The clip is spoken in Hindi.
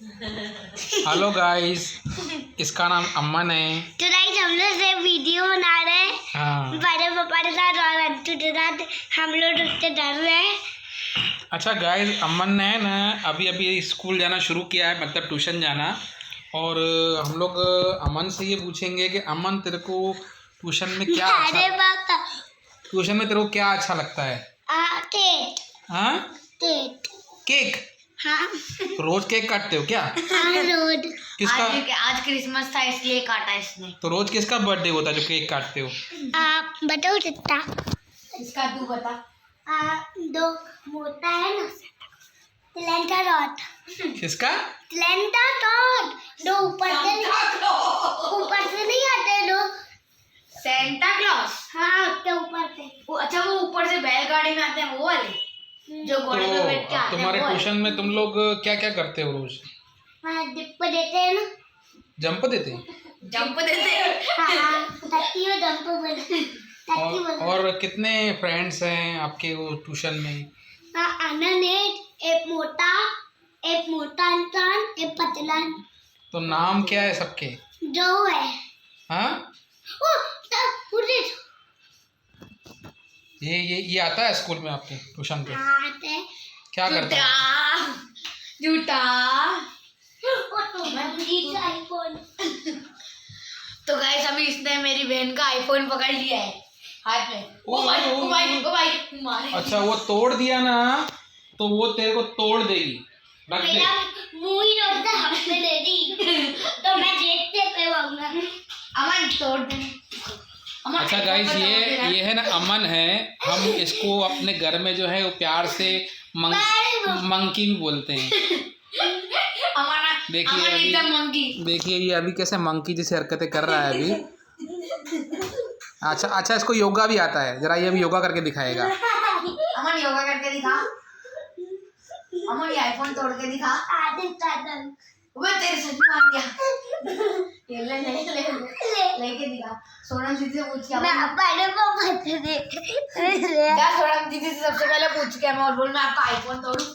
हेलो गाइस, इसका नाम अमन है। तो गाइस हम लोग से वीडियो बना रहे हैं। हाँ। बड़े पापा के साथ और अंटू के साथ हम लोग उससे डर रहे हैं। अच्छा गाइस, अमन ने ना अभी स्कूल जाना शुरू किया है, मतलब ट्यूशन जाना। और हम लोग अमन से ये पूछेंगे कि अमन तेरे को ट्यूशन में क्या अरे पापा ट्यूशन में तेरे को क्या अच्छा लगता है? केक। हाँ, केक। केक। हाँ रोज केक काटते हो क्या? हाँ रोज। किसका? आज क्रिसमस था इसलिए काटा इसने। तो रोज किसका बर्थडे होता है जो केक काटते हो? बताओ कितना? इसका तू बता। दो मोटा है ना, सिलेंडर रॉड। किसका? Cylinder rod. दो ऊपर से नहीं आते दो। Santa Claus. हाँ उसके ऊपर से। अच्छा वो ऊपर से बैलगाड़ी में आते हैं वो वाले जो घोड़े पे बैठ के तो आते हैं। तुम्हारे ट्यूशन में तुम लोग क्या क्या करते हो रोज? डिप देते हैं ना। जंप देते हैं? जंप देते हैं। हाँ तक्की में जंप बोलते। और कितने फ्रेंड्स हैं आपके वो ट्यूशन में? आनंद है, एक मोटा इंसान, एक पतला। तो नाम क्या है सबके? जो है हाँ, उधर ये आता है स्कूल में आपके ट्यूशन पे? आते हैं। क्या करता है? जूता। आईफोन। तो गाइस अभी इसने मेरी बहन का आईफोन पकड़ लिया है हाथ में। ओ भाई मारे। अच्छा, वो तोड़ दिया ना तो वो तेरे को तोड़ देगी। रख दे। मेरा मुंह ही रोता हाथ में दे दी तो मैं देखते पे आऊंगा। अमन तोड़ दे। अच्छा गाइस, ये है ना अमन है। हम इसको अपने घर में जो है वो प्यार से मंकी भी बोलते हैं। देखिए ये अभी कैसे मंकी जैसे हरकतें कर रहा है अभी। अच्छा इसको योगा भी आता है। जरा ये अभी योगा करके दिखाएगा। अमन योगा करके दिखा। अमन ये आईफोन तोड़ के दिखा। वो तेरे सच में मान गया। लेके दिखा। सोनम दीदी से पूछ के मैं बड़े पापा से देख। सोनम दीदी से सबसे पहले पूछ के मैं और बोल मैं आपका आईफोन तोड़ूं।